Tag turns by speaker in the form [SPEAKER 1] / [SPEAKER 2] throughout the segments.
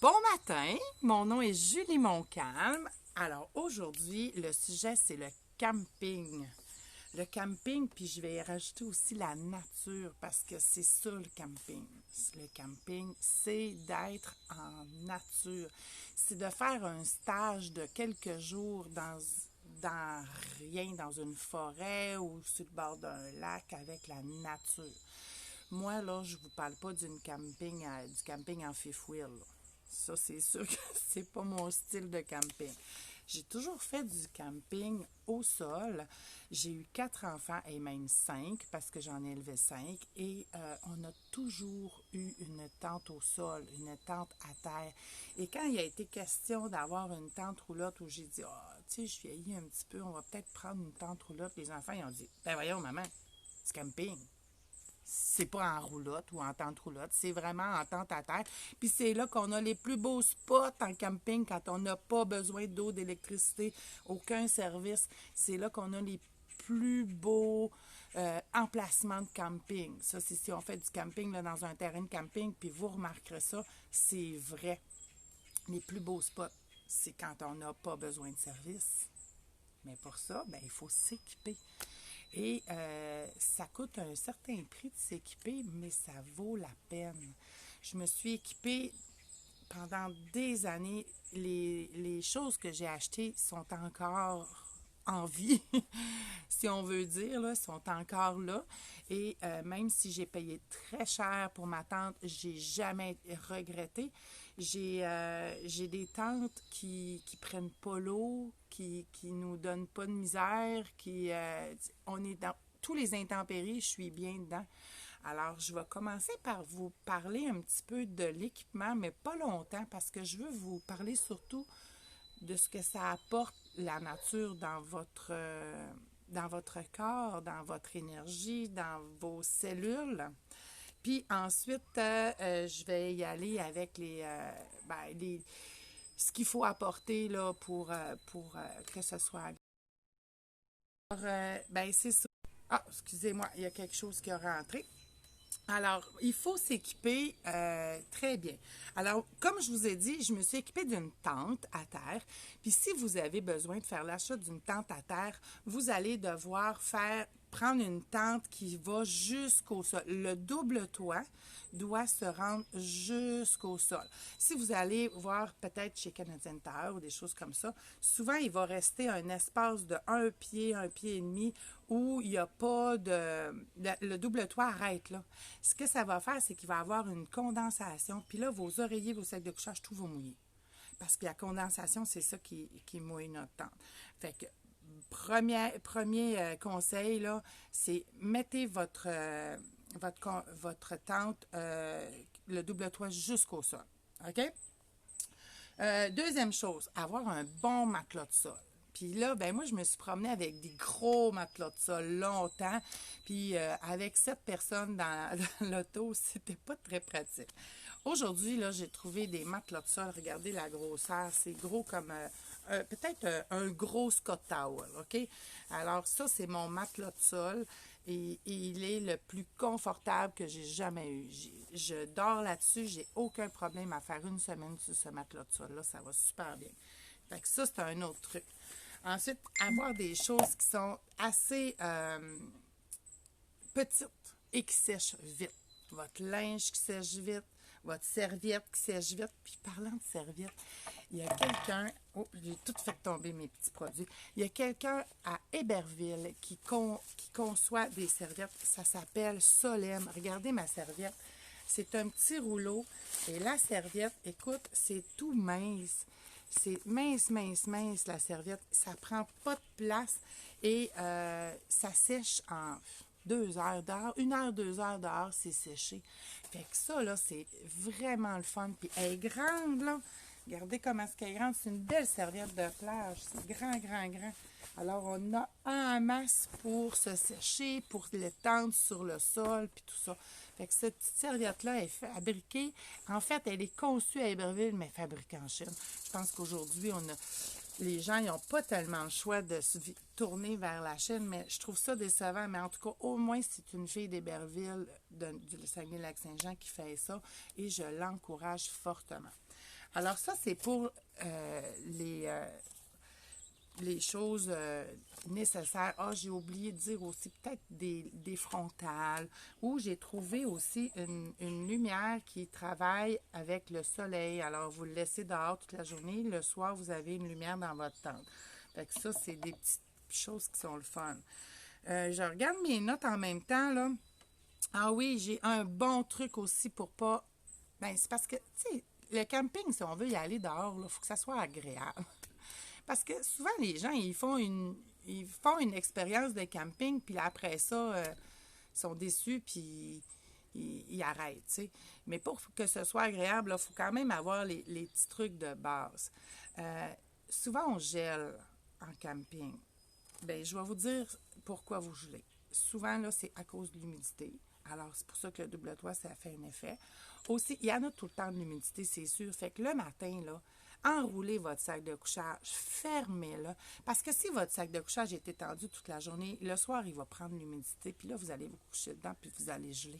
[SPEAKER 1] Bon matin, mon nom est Julie Montcalm. Alors aujourd'hui, le sujet c'est le camping. Le camping, puis je vais rajouter aussi la nature parce que c'est ça le camping. Le camping, c'est d'être en nature. C'est de faire un stage de quelques jours dans rien, dans une forêt ou sur le bord d'un lac avec la nature. Moi, là, je vous parle pas du camping en fifth wheel, là. Ça, c'est sûr que c'est pas mon style de camping. J'ai toujours fait du camping au sol. J'ai eu 4 enfants et même 5 parce que j'en ai élevé 5. Et on a toujours eu une tente au sol, une tente à terre. Et quand il a été question d'avoir une tente roulotte où j'ai dit, ah, tu sais, je vieillis un petit peu, on va peut-être prendre une tente roulotte. Les enfants, ils ont dit, ben voyons, maman, c'est camping. C'est pas en roulotte ou en tente roulotte, c'est vraiment en tente à terre. Puis c'est là qu'on a les plus beaux spots en camping quand on n'a pas besoin d'eau, d'électricité, aucun service. C'est là qu'on a les plus beaux emplacements de camping. Ça, c'est si on fait du camping là, dans un terrain de camping, puis vous remarquerez ça, c'est vrai. Les plus beaux spots, c'est quand on n'a pas besoin de service. Mais pour ça, ben, il faut s'équiper. Et ça coûte un certain prix de s'équiper, mais ça vaut la peine. Je me suis équipée pendant des années. Les choses que j'ai achetées sont encore en vie, si on veut dire, là, sont encore là. Et même si j'ai payé très cher pour ma tente, j'ai jamais regretté. J'ai des tentes qui prennent pas l'eau, qui nous donnent pas de misère, on est dans tous les intempéries, je suis bien dedans. Alors, je vais commencer par vous parler un petit peu de l'équipement, mais pas longtemps, parce que je veux vous parler surtout de ce que ça apporte la nature dans votre corps, dans votre énergie, dans vos cellules. Puis ensuite, je vais y aller avec ce qu'il faut apporter là, pour que ce soit. Alors, c'est ça. Ah, excusez-moi, il y a quelque chose qui a rentré. Alors, il faut s'équiper très bien. Alors, comme je vous ai dit, je me suis équipée d'une tente à terre. Puis, si vous avez besoin de faire l'achat d'une tente à terre, vous allez devoir prendre une tente qui va jusqu'au sol. Le double toit doit se rendre jusqu'au sol. Si vous allez voir peut-être chez Canadian Tire ou des choses comme ça, souvent il va rester un espace de un pied et demi où il n'y a pas le double toit arrête là. Ce que ça va faire, c'est qu'il va y avoir une condensation. Puis là, vos oreillers, vos sacs de couchage, tout va mouiller. Parce que la condensation, c'est ça qui mouille notre tente. Fait que, premier conseil, là, c'est mettez votre tente, le double toit jusqu'au sol. OK? Deuxième chose, avoir un bon matelas de sol. Puis là, ben moi, je me suis promenée avec des gros matelas de sol longtemps. Puis avec 7 personnes dans l'auto, c'était pas très pratique. Aujourd'hui, là, j'ai trouvé des matelas de sol. Regardez la grosseur. C'est gros comme peut-être un gros Scott Towel, OK? Alors ça, c'est mon matelas de sol. Et il est le plus confortable que j'ai jamais eu. Je dors là-dessus, j'ai aucun problème à faire une semaine sur ce matelas de sol-là. Ça va super bien. Fait que ça, c'est un autre truc. Ensuite, avoir des choses qui sont assez petites et qui sèchent vite. Votre linge qui sèche vite, votre serviette qui sèche vite. Puis parlant de serviette, il y a quelqu'un, oh, j'ai tout fait tomber mes petits produits. Il y a quelqu'un à Héberville qui conçoit des serviettes. Ça s'appelle Solem. Regardez ma serviette. C'est un petit rouleau. Et la serviette, écoute, c'est tout mince. C'est mince, mince, mince, la serviette. Ça prend pas de place et ça sèche en 2 heures dehors. 1 heure, 2 heures dehors, c'est séché. Fait que ça, là, c'est vraiment le fun. Puis elle est grande, là. Regardez comment est-ce qu'elle est grande. C'est une belle serviette de plage. C'est grand, grand, grand. Alors, on a en masse pour se sécher, pour l'étendre sur le sol, puis tout ça. Fait que cette petite serviette-là est fabriquée. En fait, elle est conçue à Héberville, mais fabriquée en Chine. Je pense qu'aujourd'hui, les gens n'ont pas tellement le choix de se tourner vers la Chine, mais je trouve ça décevant. Mais en tout cas, au moins, c'est une fille d'Héberville, du Saguenay-Lac-Saint-Jean qui fait ça, et je l'encourage fortement. Alors ça, c'est pour les choses nécessaires. Ah, j'ai oublié de dire aussi peut-être des frontales, où j'ai trouvé aussi une lumière qui travaille avec le soleil. Alors, vous le laissez dehors toute la journée. Le soir, vous avez une lumière dans votre tente. Fait que ça, c'est des petites choses qui sont le fun. Je regarde mes notes en même temps, là. Ah oui, j'ai un bon truc aussi pour pas... Ben, c'est parce que, tu sais, le camping, si on veut y aller dehors, il faut que ça soit agréable. Parce que souvent, les gens, ils font une expérience de camping, puis après ça, ils sont déçus, puis ils arrêtent, tu sais. Mais pour que ce soit agréable, il faut quand même avoir les petits trucs de base. Souvent, on gèle en camping. Bien, je vais vous dire pourquoi vous gelez. Souvent, là, c'est à cause de l'humidité. Alors, c'est pour ça que le double toit, ça fait un effet. Aussi, il y en a tout le temps de l'humidité, c'est sûr. Fait que le matin, là, enroulez votre sac de couchage, fermez-le. Parce que si votre sac de couchage est étendu toute la journée, le soir, il va prendre l'humidité, puis là, vous allez vous coucher dedans, puis vous allez geler.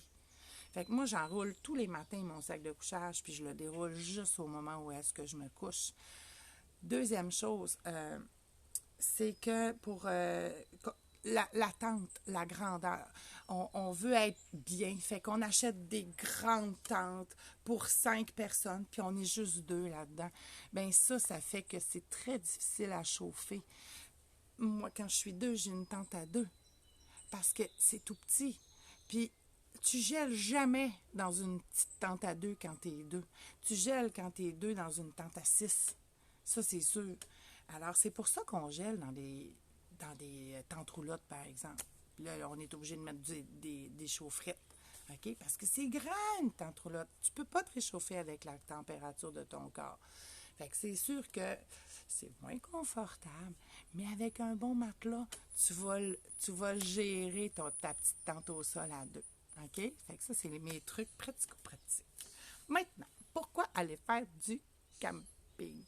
[SPEAKER 1] Fait que moi, j'enroule tous les matins mon sac de couchage, puis je le déroule juste au moment où est-ce que je me couche. Deuxième chose, c'est que pour la tente, la grandeur, on veut être bien. Fait qu'on achète des grandes tentes pour 5 personnes, puis on est juste 2 là-dedans. Bien, ça fait que c'est très difficile à chauffer. Moi, quand je suis 2, j'ai une tente à 2 parce que c'est tout petit. Puis, tu gèles jamais dans une petite tente à 2 quand tu es 2. Tu gèles quand tu es 2 dans une tente à 6. Ça, c'est sûr. Alors, c'est pour ça qu'on gèle dans des tentes roulottes, par exemple. Puis là, on est obligé de mettre des chaufferettes. OK? Parce que c'est grand, une tente roulotte. Tu ne peux pas te réchauffer avec la température de ton corps. Fait que c'est sûr que c'est moins confortable, mais avec un bon matelas, tu vas gérer ta petite tente au sol à 2. OK? Fait que ça, c'est mes trucs pratico-pratiques. Maintenant, pourquoi aller faire du camping?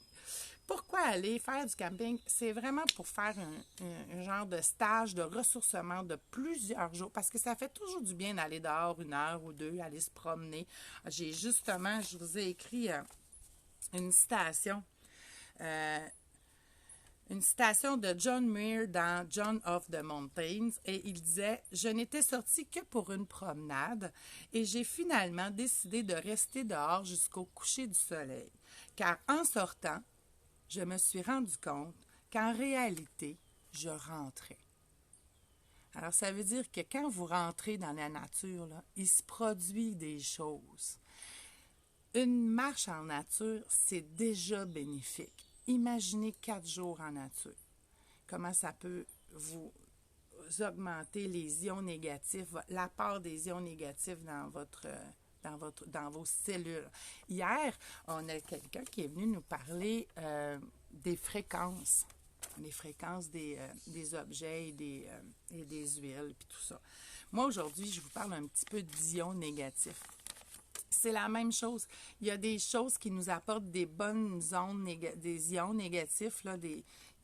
[SPEAKER 1] Pourquoi aller faire du camping? C'est vraiment pour faire un genre de stage de ressourcement de plusieurs jours, parce que ça fait toujours du bien d'aller dehors 1 heure ou 2, aller se promener. Je vous ai écrit une citation. Euh, une citation de John Muir dans John of the Mountains, et il disait: je n'étais sorti que pour une promenade et j'ai finalement décidé de rester dehors jusqu'au coucher du soleil, car en sortant, je me suis rendu compte qu'en réalité, je rentrais. Alors, ça veut dire que quand vous rentrez dans la nature, là, il se produit des choses. Une marche en nature, c'est déjà bénéfique. Imaginez 4 jours en nature. Comment ça peut vous augmenter les ions négatifs, l'apport des ions négatifs dans vos cellules. Hier, on a quelqu'un qui est venu nous parler des fréquences. Les fréquences des objets et des huiles, puis tout ça. Moi, aujourd'hui, je vous parle un petit peu d'ions négatifs. C'est la même chose. Il y a des choses qui nous apportent des bonnes ondes, des ions négatifs. Là,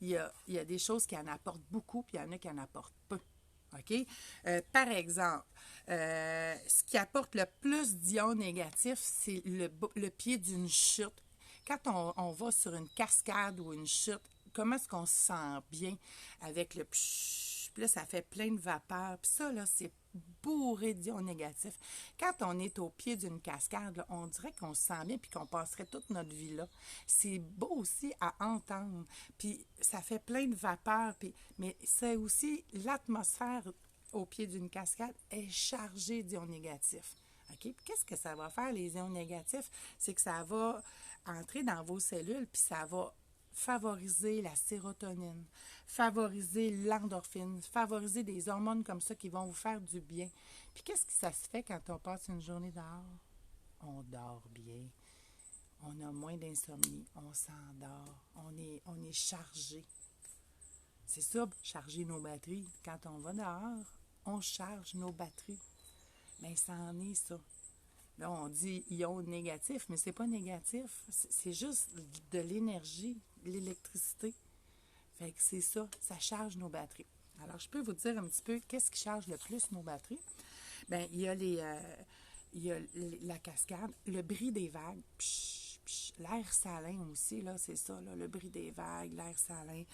[SPEAKER 1] il y a des choses qui en apportent beaucoup, puis il y en a qui en apportent peu. OK? Par exemple, ce qui apporte le plus d'ions négatifs, c'est le pied d'une chute. Quand on va sur une cascade ou une chute, comment est-ce qu'on se sent bien avec le pshhh, puis là, ça fait plein de vapeur. Puis ça, là, c'est bourré d'ions négatifs. Quand on est au pied d'une cascade, là, on dirait qu'on se sent bien puis qu'on passerait toute notre vie là. C'est beau aussi à entendre. Puis ça fait plein de vapeur. Mais c'est aussi l'atmosphère au pied d'une cascade est chargée d'ions négatifs. OK? Puis qu'est-ce que ça va faire, les ions négatifs? C'est que ça va entrer dans vos cellules puis ça va favoriser la sérotonine, favoriser l'endorphine, favoriser des hormones comme ça qui vont vous faire du bien. Puis qu'est-ce que ça se fait quand on passe une journée dehors? On dort bien, on a moins d'insomnie, on s'endort, on est chargé. C'est ça, charger nos batteries. Quand on va dehors, on charge nos batteries. Bien, ça en est ça. Là, on dit ions négatifs, mais c'est pas négatif. C'est juste de l'énergie, de l'électricité. Fait que c'est ça, ça charge nos batteries. Alors, je peux vous dire un petit peu qu'est-ce qui charge le plus nos batteries. Bien, il y a la cascade, le bruit des vagues. Psh, psh, l'air salin aussi, là, c'est ça, là, le bruit des vagues, l'air salin.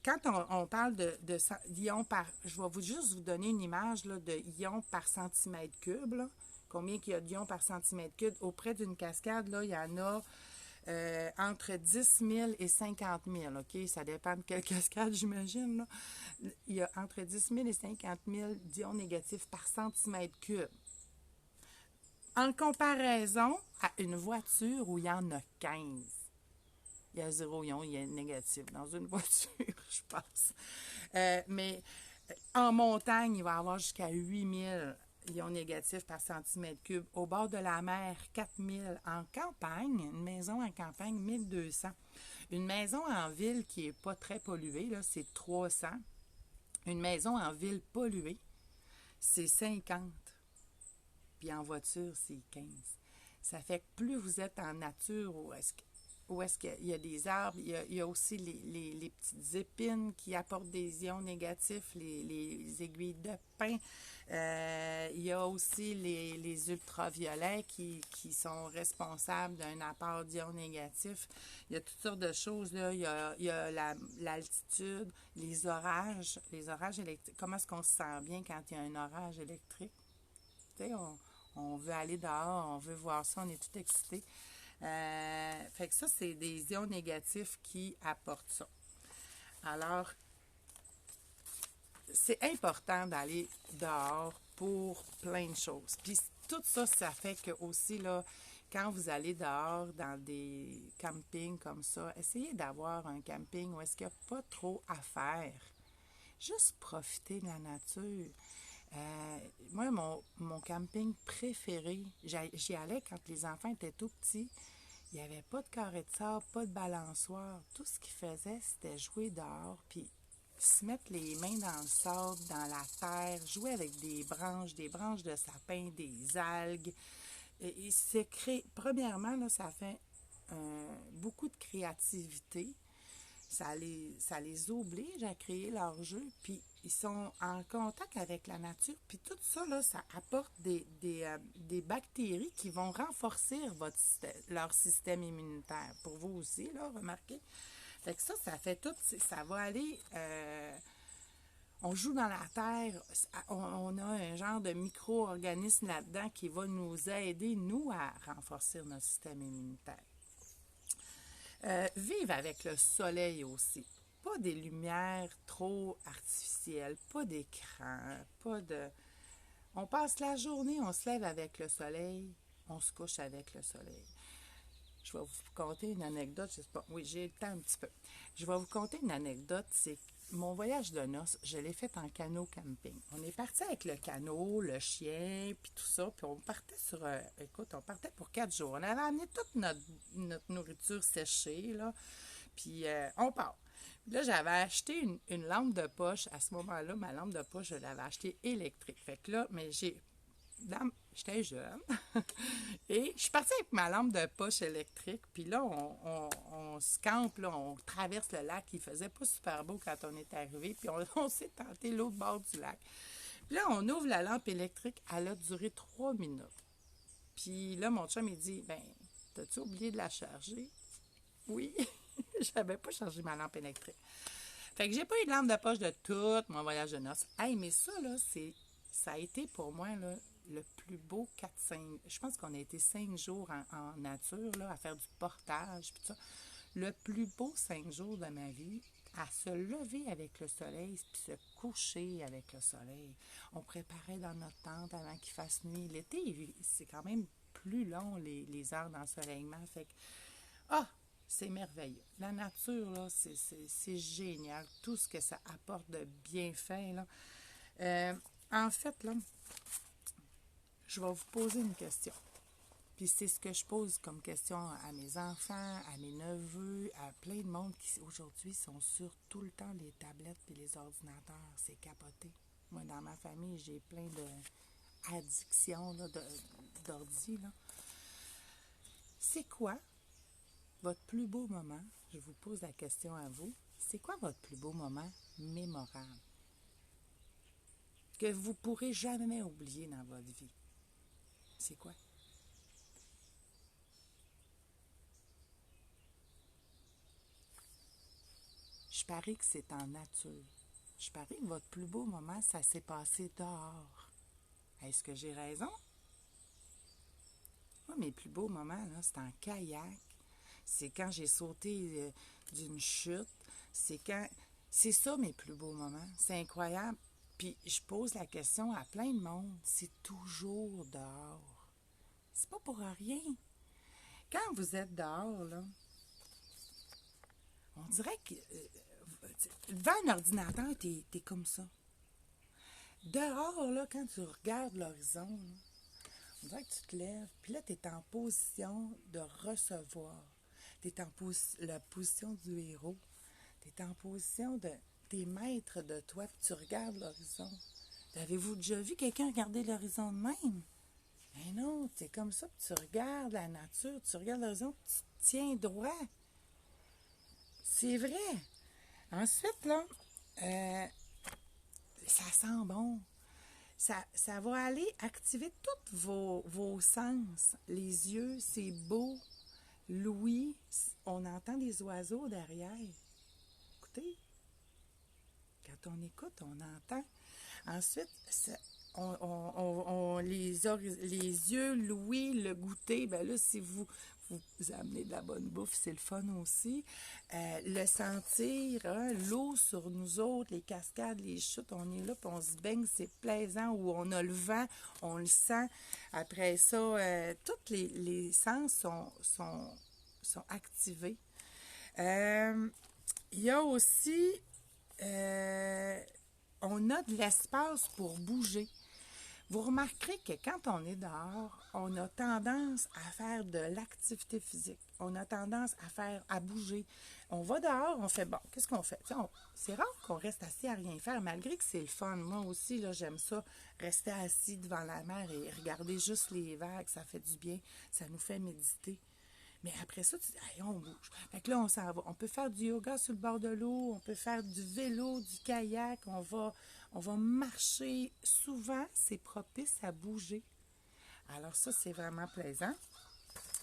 [SPEAKER 1] Quand on parle de ions par... Je vais juste vous donner une image là, de ions par centimètre cube. Là. Combien il y a d'ions par centimètre cube? Auprès d'une cascade, là, il y en a entre 10 000 et 50 000. OK? Ça dépend de quelle cascade, j'imagine. Là. Il y a entre 10 000 et 50 000 d'ions négatifs par centimètre cube. En comparaison à une voiture où il y en a 15. Il y a 0 ion, il y a négatif dans une voiture, je pense. Mais en montagne, il va y avoir jusqu'à 8000 ions négatifs par centimètre cube. Au bord de la mer, 4000. En campagne, une maison en campagne, 1200. Une maison en ville qui n'est pas très polluée, là, c'est 300. Une maison en ville polluée, c'est 50. Puis en voiture, c'est 15. Ça fait que plus vous êtes en nature, où est-ce qu'il y a des arbres, il y a aussi les petites épines qui apportent des ions négatifs, les aiguilles de pin. Il y a aussi les ultraviolets qui sont responsables d'un apport d'ions négatifs. Il y a toutes sortes de choses, là. Il y a l'altitude, les orages électriques. Comment est-ce qu'on se sent bien quand il y a un orage électrique? Tu sais, on veut aller dehors, on veut voir ça, on est tout excité. Fait que ça, c'est des ions négatifs qui apportent ça. Alors, c'est important d'aller dehors pour plein de choses. Puis tout ça, ça fait que aussi, là, quand vous allez dehors dans des campings comme ça, essayez d'avoir un camping où est-ce qu'il n'y a pas trop à faire. Juste profiter de la nature. Moi, mon camping préféré, j'y allais quand les enfants étaient tout petits. Il n'y avait pas de carré de sable, pas de balançoire. Tout ce qu'ils faisaient, c'était jouer dehors, puis se mettre les mains dans le sable, dans la terre, jouer avec des branches de sapin, des algues. Et c'est premièrement, là, ça fait beaucoup de créativité. Ça les oblige à créer leur jeu, puis ils sont en contact avec la nature, puis tout ça, là, ça apporte des bactéries qui vont renforcer leur système immunitaire. Pour vous aussi, là, remarquez. Fait que ça fait tout, ça va aller... on joue dans la terre, on a un genre de micro-organisme là-dedans qui va nous aider, nous, à renforcer notre système immunitaire. Vivre avec le soleil aussi. Pas des lumières trop artificielles, pas d'écran, pas de... On passe la journée, on se lève avec le soleil, on se couche avec le soleil. Je vais vous conter une anecdote, je sais pas, oui, j'ai le temps un petit peu. Je vais vous conter une anecdote, c'est mon voyage de noces, je l'ai fait en canot camping. On est parti avec le canot, le chien, puis tout ça, puis on partait on partait pour 4 jours. On avait amené toute notre nourriture séchée, là, puis on part. Puis là, j'avais acheté une lampe de poche. À ce moment-là, ma lampe de poche, je l'avais achetée électrique. Fait que là, mais j'étais jeune. Et je suis partie avec ma lampe de poche électrique. Puis là, on se campe, là, on traverse le lac. Il faisait pas super beau quand on est arrivé. Puis on s'est tenté l'autre bord du lac. Puis là, on ouvre la lampe électrique. Elle a duré 3 minutes. Puis là, mon chum, il dit, ben, t'as-tu oublié de la charger? Oui. J'avais pas chargé ma lampe électrique. Fait que j'ai pas eu de lampe de poche de tout mon voyage de noces. Hey, mais ça, là, ça a été pour moi, là, le plus beau 4-5... Je pense qu'on a été 5 jours en nature, là, à faire du portage, puis ça. Le plus beau 5 jours de ma vie, à se lever avec le soleil, puis se coucher avec le soleil. On préparait dans notre tente avant qu'il fasse nuit. L'été, c'est quand même plus long, les heures d'ensoleillement. Fait que, c'est merveilleux. La nature, là, c'est génial. Tout ce que ça apporte de bienfaits, là. En fait, là, je vais vous poser une question. Puis c'est ce que je pose comme question à mes enfants, à mes neveux, à plein de monde qui, aujourd'hui, sont sur tout le temps les tablettes et les ordinateurs. C'est capoté. Moi, dans ma famille, j'ai plein d'addictions d'ordi, là. C'est quoi votre plus beau moment? Je vous pose la question à vous. C'est quoi votre plus beau moment mémorable? Que vous ne pourrez jamais oublier dans votre vie? C'est quoi? je parie que c'est en nature. Je parie que votre plus beau moment, ça s'est passé dehors. Est-ce que j'ai raison? Moi, mes plus beaux moments, là, c'est en kayak. C'est quand j'ai sauté d'une chute. C'est quand... C'est ça, mes plus beaux moments. C'est incroyable. Puis, je pose la question à plein de monde. C'est toujours dehors. C'est pas pour rien. Quand vous êtes dehors, là, on dirait que devant un ordinateur, t'es comme ça. Dehors, là, quand tu regardes l'horizon, là, on dirait que tu te lèves, puis là, tu es en position de recevoir. Tu es en la position du héros. Tu es en position de... T'es maître de toi, puis tu regardes l'horizon. Avez-vous déjà vu quelqu'un regarder l'horizon de même? Mais non, c'est comme ça, puis tu regardes la nature, tu regardes l'horizon, puis tu te tiens droit. C'est vrai. Ensuite, là, ça sent bon. Ça va aller activer tous vos sens. Les yeux, c'est beau. L'ouïe, on entend des oiseaux derrière. Écoutez, quand on écoute, on entend. Ensuite, les yeux, l'ouïe, le goûter, ben là, si vous amenez de la bonne bouffe, c'est le fun aussi. Le sentir, hein, l'eau sur nous autres, les cascades, les chutes, on est là, puis on se baigne, c'est plaisant, ou on a le vent, on le sent. Après ça, tous les sens sont activés. Il y a aussi... on a de l'espace pour bouger. Vous remarquerez que quand on est dehors, on a tendance à faire de l'activité physique. On a tendance à bouger. On va dehors, on fait, bon, qu'est-ce qu'on fait? C'est rare qu'on reste assis à rien faire, malgré que c'est le fun. Moi aussi, là, j'aime ça, rester assis devant la mer et regarder juste les vagues, ça fait du bien, ça nous fait méditer. Mais après ça, tu dis, hey, on bouge. Fait que là, on s'en va. On peut faire du yoga sur le bord de l'eau, on peut faire du vélo, du kayak, on va marcher. Souvent, c'est propice à bouger. Alors ça, c'est vraiment plaisant.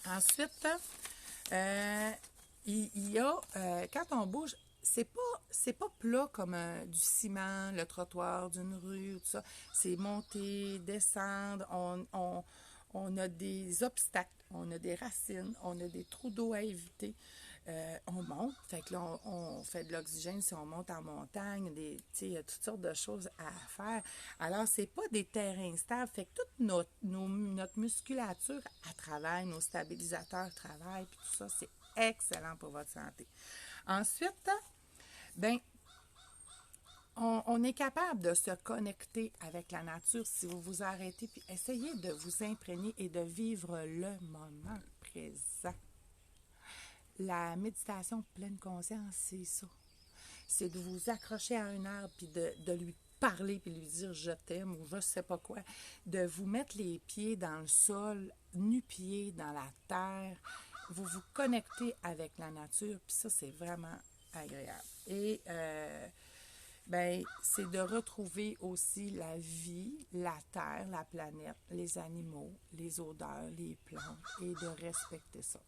[SPEAKER 1] Ensuite, il y a, quand on bouge, c'est pas plat comme du ciment, le trottoir d'une rue, tout ça. C'est monter, descendre, on a des obstacles, on a des racines, on a des trous d'eau à éviter. On monte, fait que là, on fait de l'oxygène si on monte en montagne, il y a toutes sortes de choses à faire. Alors, c'est pas des terrains stables, fait que toute notre musculature, elle travaille, nos stabilisateurs travaillent, puis tout ça, c'est excellent pour votre santé. Ensuite, ben, on est capable de se connecter avec la nature si vous vous arrêtez, puis essayez de vous imprégner et de vivre le moment présent. La méditation pleine conscience, c'est ça. C'est de vous accrocher à un arbre, puis de lui parler, puis lui dire « je t'aime » ou je sais pas quoi. De vous mettre les pieds dans le sol, nu-pieds dans la terre. Vous vous connectez avec la nature, puis ça, c'est vraiment agréable. Et c'est de retrouver aussi la vie, la terre, la planète, les animaux, les odeurs, les plantes, et de respecter ça.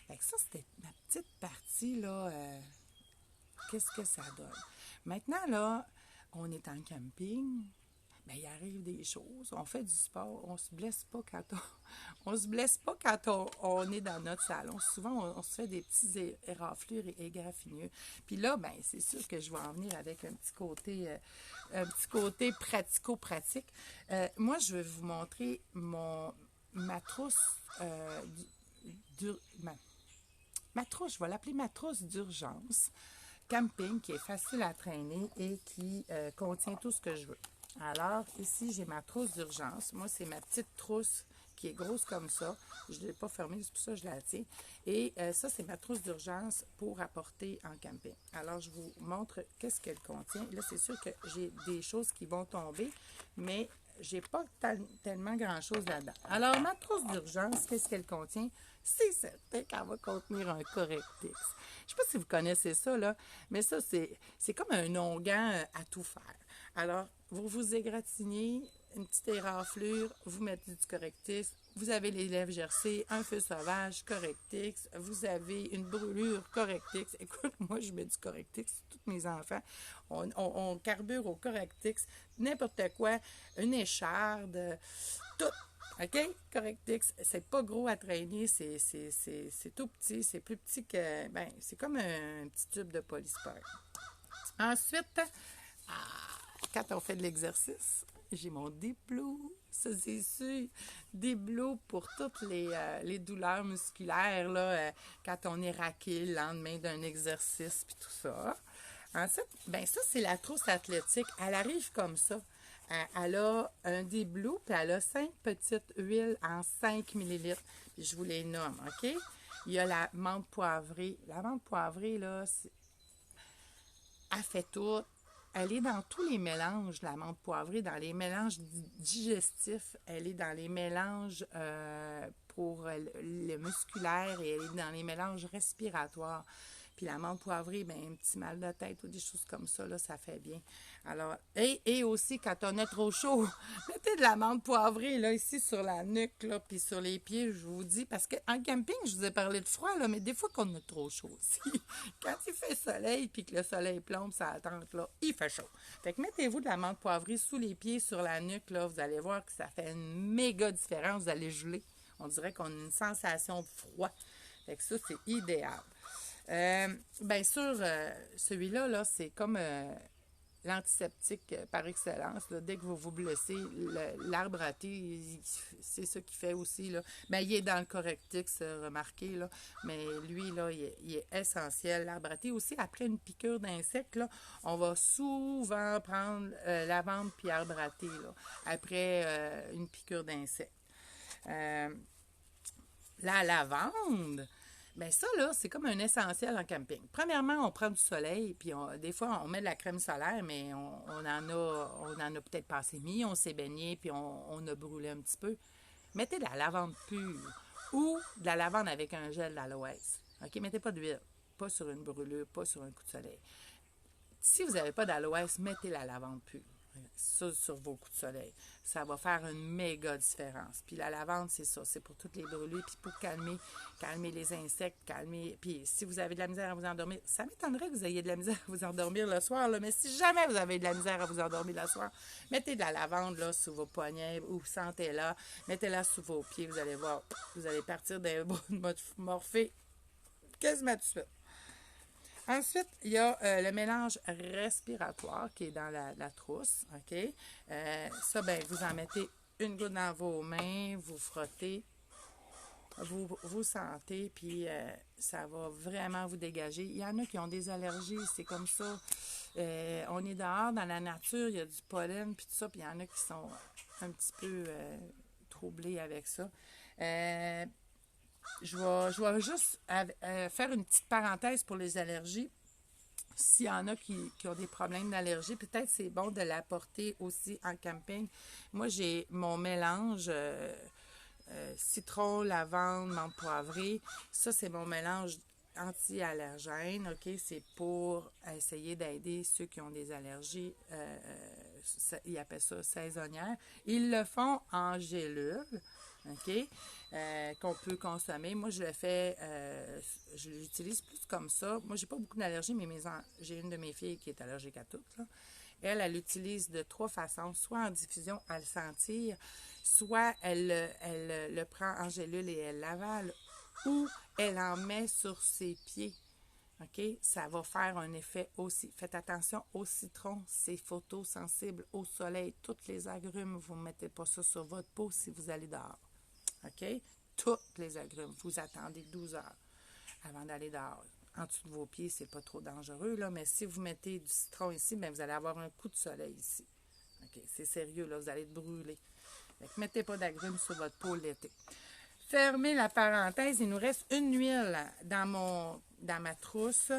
[SPEAKER 1] Fait que ça, c'était ma petite partie, là, qu'est-ce que ça donne. Maintenant, là, on est en camping, bien, il arrive des choses, on fait du sport, on se blesse pas quand on se blesse pas quand on est dans notre salon. Souvent, on se fait des petits éraflures et égratignures. Puis là, ben c'est sûr que je vais en venir avec un petit côté pratico-pratique. Moi, je vais vous montrer ma trousse ma trousse, je vais l'appeler ma trousse d'urgence camping, qui est facile à traîner et qui contient tout ce que je veux. Alors, ici, j'ai ma trousse d'urgence. Moi, c'est ma petite trousse qui est grosse comme ça. Je ne l'ai pas fermée, c'est pour ça que je la tiens. Et ça, c'est ma trousse d'urgence pour apporter en camping. Alors, je vous montre qu'est-ce qu'elle contient. Là, c'est sûr que j'ai des choses qui vont tomber, mais j'ai pas tellement grand-chose là-dedans. Alors, ma trousse d'urgence, qu'est-ce qu'elle contient? C'est certain qu'elle va contenir un correctif. Je ne sais pas si vous connaissez ça, là, mais ça, c'est comme un onguent à tout faire. Alors, vous vous égratignez, une petite éraflure, vous mettez du correctif, vous avez les lèvres gercées, un feu sauvage, Correctix, vous avez une brûlure, Correctix. Écoute, moi, je mets du Correctix, tous mes enfants, on carbure au Correctix, n'importe quoi, une écharde, tout. OK? Correctix, c'est pas gros à traîner, c'est tout petit, c'est plus petit que, ben, c'est comme un petit tube de polystyrène. Ensuite, quand on fait de l'exercice, j'ai mon Diplo, ça c'est sûr, Diplo pour toutes les douleurs musculaires, là, quand on est raqué le lendemain d'un exercice, puis tout ça. Ensuite, ben ça, c'est la trousse athlétique. Elle arrive comme ça. Elle a un Diplo, puis elle a 5 petites huiles en 5 millilitres. Puis je vous les nomme, OK? Il y a la menthe poivrée. La menthe poivrée, là, elle fait tout. Elle est dans tous les mélanges, la menthe poivrée, dans les mélanges digestifs. Elle est dans les mélanges pour le musculaire et elle est dans les mélanges respiratoires. Puis la menthe poivrée, bien, un petit mal de tête ou des choses comme ça, là, ça fait bien. Alors, et aussi, quand on est trop chaud, mettez de la menthe poivrée, là, ici, sur la nuque, là, puis sur les pieds, je vous dis. Parce qu'en camping, je vous ai parlé de froid, là, mais des fois qu'on est trop chaud aussi. Quand il fait soleil, puis que le soleil plombe sa tente, là, il fait chaud. Fait que mettez-vous de la menthe poivrée sous les pieds, sur la nuque, là, vous allez voir que ça fait une méga différence. Vous allez geler. On dirait qu'on a une sensation de froid. Fait que ça, c'est idéal. Bien sûr, celui-là, là, c'est comme l'antiseptique par excellence. Là. Dès que vous vous blessez, l'arbre à thé, c'est ça qu'il fait aussi. Là. Bien, il est dans le Correctix, remarquez, là, mais lui, là, il est essentiel. L'arbre à thé aussi, après une piqûre d'insecte, là, on va souvent prendre lavande puis arbre à thé, là, après une piqûre d'insecte. La lavande, bien ça, là, c'est comme un essentiel en camping. Premièrement, on prend du soleil, puis des fois, on met de la crème solaire, mais on en a peut-être pas assez mis, on s'est baigné, puis on a brûlé un petit peu. Mettez de la lavande pure ou de la lavande avec un gel d'aloès. OK? Mettez pas d'huile, pas sur une brûlure, pas sur un coup de soleil. Si vous n'avez pas d'aloès, mettez la lavande pure. Ça sur vos coups de soleil. Ça va faire une méga différence. Puis la lavande, c'est ça. C'est pour toutes les brûlures, puis pour calmer les insectes, calmer. Puis si vous avez de la misère à vous endormir, ça m'étonnerait que vous ayez de la misère à vous endormir le soir, là, mais si jamais vous avez de la misère à vous endormir le soir, mettez de la lavande là, sous vos poignets ou sentez-la. Mettez-la sous vos pieds. Vous allez voir, vous allez partir d'un bon de morphée quasiment tout de suite. Ensuite, il y a le mélange respiratoire qui est dans la trousse. OK? Ça, ben, vous en mettez une goutte dans vos mains, vous frottez, vous sentez, puis ça va vraiment vous dégager. Il y en a qui ont des allergies, c'est comme ça. On est dehors dans la nature, il y a du pollen, puis tout ça, puis il y en a qui sont un petit peu troublés avec ça. Je vais juste faire une petite parenthèse pour les allergies. S'il y en a qui ont des problèmes d'allergie, peut-être c'est bon de l'apporter aussi en camping. Moi, j'ai mon mélange citron, lavande, menthe poivrée. Ça, c'est mon mélange anti-allergène. OK? C'est pour essayer d'aider ceux qui ont des allergies. Ils appellent ça saisonnières. Ils le font en gélule. OK? Qu'on peut consommer. Moi, je le fais, je l'utilise plus comme ça. Moi, j'ai pas beaucoup d'allergies, mais j'ai une de mes filles qui est allergique à tout, là. Elle l'utilise de 3 façons. Soit en diffusion à le sentir, soit elle le prend en gélule et elle l'avale, ou elle en met sur ses pieds. OK? Ça va faire un effet aussi. Faites attention au citron, c'est photosensible au soleil. Toutes les agrumes, vous ne mettez pas ça sur votre peau si vous allez dehors. OK? Toutes les agrumes. Vous attendez 12 heures avant d'aller dehors. En dessous de vos pieds, c'est pas trop dangereux, là, mais si vous mettez du citron ici, bien, vous allez avoir un coup de soleil ici. OK? C'est sérieux, là, vous allez être brûlé. Donc, mettez pas d'agrumes sur votre peau l'été. Fermez la parenthèse, il nous reste une huile dans ma trousse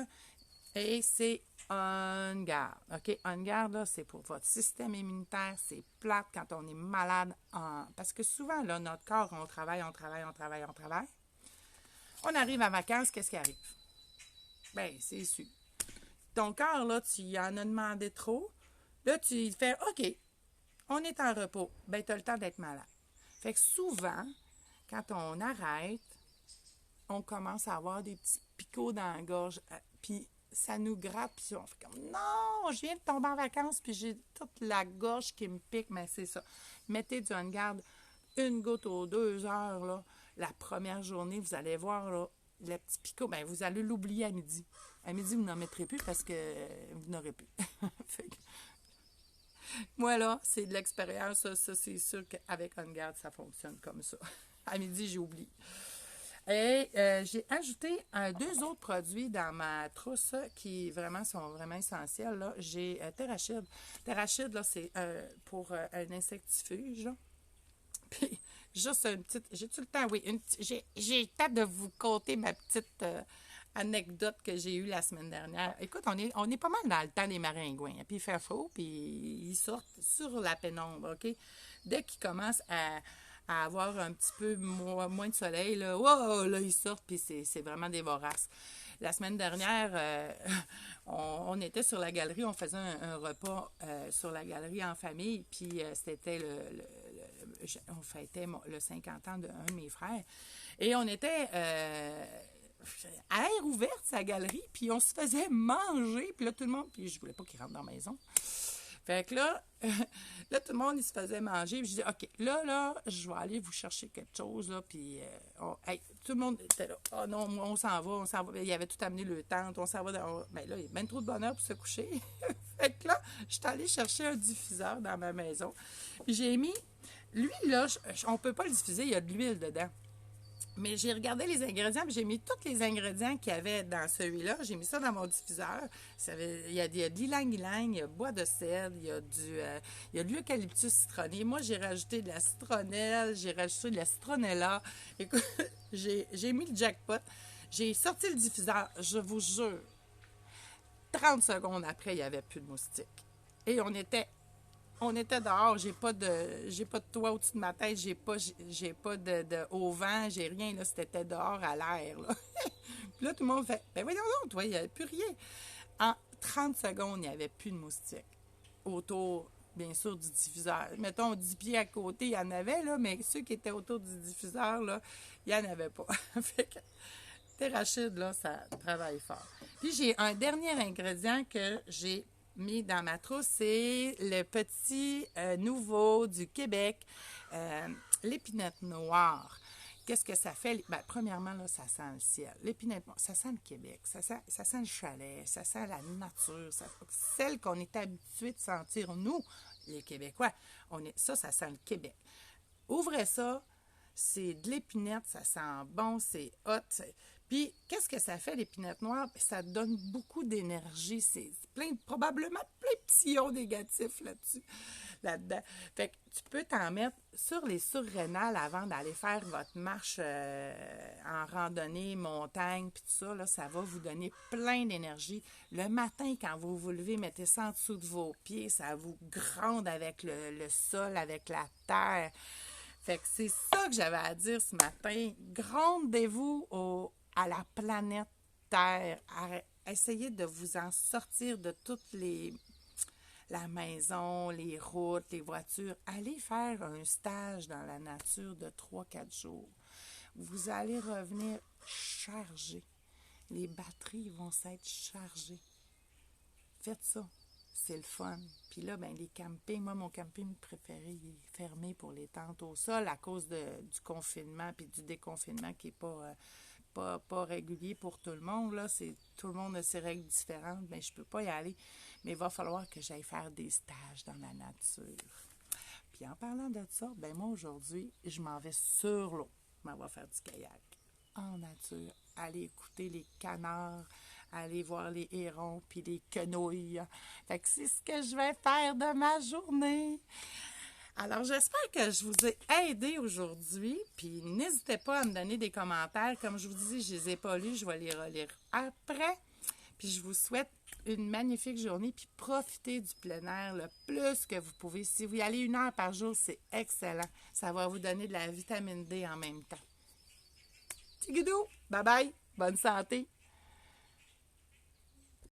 [SPEAKER 1] et c'est On Guard. OK? On Guard, là, c'est pour votre système immunitaire. C'est plate quand on est malade. Parce que souvent, là, notre corps, on travaille. On arrive en vacances, qu'est-ce qui arrive? Bien, c'est sûr. Ton corps, là, tu y en as demandé trop. Là, tu fais, OK, on est en repos. Bien, tu as le temps d'être malade. Fait que souvent, quand on arrête, on commence à avoir des petits picots dans la gorge. Puis ça nous gratte, puis on fait comme non, je viens de tomber en vacances, puis j'ai toute la gorge qui me pique. Mais c'est ça. Mettez du On-Guard, une goutte aux 2 heures, là. La première journée, vous allez voir, là, le petit picot, ben vous allez l'oublier à midi. À midi, vous n'en mettrez plus parce que vous n'aurez plus. Fait que, moi, là, c'est de l'expérience. Ça c'est sûr qu'avec On-Guard, ça fonctionne comme ça. À midi, j'ai oublié. Et j'ai ajouté 2 autres produits dans ma trousse qui vraiment sont vraiment essentiels. Là. J'ai Terrachide. Terrachide, là, c'est pour un insectifuge. Là. Puis, juste une petite... J'ai-tu le temps? Oui. J'ai le temps de vous conter ma petite anecdote que j'ai eue la semaine dernière. Écoute, on est pas mal dans le temps des maringouins. Puis il fait chaud, puis ils sortent sur la pénombre, OK? Dès qu'ils commencent à avoir un petit peu moins de soleil, là, wow, là ils sortent, puis c'est vraiment des voraces. La semaine dernière, on était sur la galerie, on faisait un repas sur la galerie en famille, puis c'était on fêtait le 50 ans d'un de mes frères, et on était à air ouverte, sa galerie, puis on se faisait manger, puis là, tout le monde, puis je voulais pas qu'il rentre dans la maison. Fait que là, là, tout le monde, il se faisait manger. Puis je dis, OK, là, je vais aller vous chercher quelque chose, là. Puis, hey, tout le monde était là. Oh non, on s'en va. Il avait tout amené le tente, on s'en va. Ben là, il y a bien trop de bonheur pour se coucher. Fait que là, je suis allée chercher un diffuseur dans ma maison. Puis j'ai mis, lui, là, on peut pas le diffuser, il y a de l'huile dedans. Mais j'ai regardé les ingrédients, puis j'ai mis tous les ingrédients qu'il y avait dans celui-là. J'ai mis ça dans mon diffuseur. Il y a de l'ylang-ylang, il y a bois de cèdre, il y a de l'eucalyptus citronné. Moi, j'ai rajouté de la citronnelle, j'ai rajouté de la citronella. Écoute, j'ai mis le jackpot. J'ai sorti le diffuseur. Je vous jure, 30 secondes après, il n'y avait plus de moustiques. Et on était dehors, j'ai pas de toit au-dessus de ma tête, j'ai pas de au vent, j'ai rien, là, c'était dehors à l'air, là. Puis là, tout le monde fait, ben voyons donc, toi, il n'y avait plus rien. En 30 secondes, il n'y avait plus de moustiques autour, bien sûr, du diffuseur. Mettons, 10 pieds à côté, il y en avait, là, mais ceux qui étaient autour du diffuseur, là, il n'y en avait pas. Fait que, Terrachide, là, ça travaille fort. Puis j'ai un dernier ingrédient que j'ai mis dans ma trousse, c'est le petit nouveau du Québec, l'épinette noire. Qu'est-ce que ça fait? Ben, premièrement, là, ça sent le ciel. L'épinette noire, ça sent le Québec, ça sent le chalet, ça sent la nature, celle qu'on est habitué de sentir, nous, les Québécois. Ça sent le Québec. Ouvrez ça, c'est de l'épinette, ça sent bon, c'est hot. Puis, qu'est-ce que ça fait, l'épinette noire? Ça donne beaucoup d'énergie. C'est probablement plein de petits ions négatifs là-dedans. Fait que tu peux t'en mettre sur les surrénales avant d'aller faire votre marche en randonnée, montagne, puis tout ça. Là, ça va vous donner plein d'énergie. Le matin, quand vous vous levez, mettez ça en dessous de vos pieds. Ça vous gronde avec le sol, avec la terre. Fait que c'est ça que j'avais à dire ce matin. Grondez-vous à la planète Terre. Essayez de vous en sortir de la maison, les routes, les voitures. Allez faire un stage dans la nature de 3-4 jours. Vous allez revenir chargé. Les batteries vont s'être chargées. Faites ça. C'est le fun. Puis là, ben les campings, moi, mon camping préféré, il est fermé pour les tentes au sol à cause du confinement puis du déconfinement qui n'est pas régulier pour tout le monde. Là, tout le monde a ses règles différentes, mais je peux pas y aller. Mais il va falloir que j'aille faire des stages dans la nature. Puis en parlant de ça, ben moi, aujourd'hui, je m'en vais sur l'eau. Je m'en vais faire du kayak en nature. Aller écouter les canards, aller voir les hérons puis les quenouilles. Fait que c'est ce que je vais faire de ma journée. Alors, j'espère que je vous ai aidé aujourd'hui. Puis, n'hésitez pas à me donner des commentaires. Comme je vous dis, je ne les ai pas lus. Je vais les relire après. Puis, je vous souhaite une magnifique journée. Puis, profitez du plein air le plus que vous pouvez. Si vous y allez 1 heure par jour, c'est excellent. Ça va vous donner de la vitamine D en même temps. Petit guidou, bye bye. Bonne santé.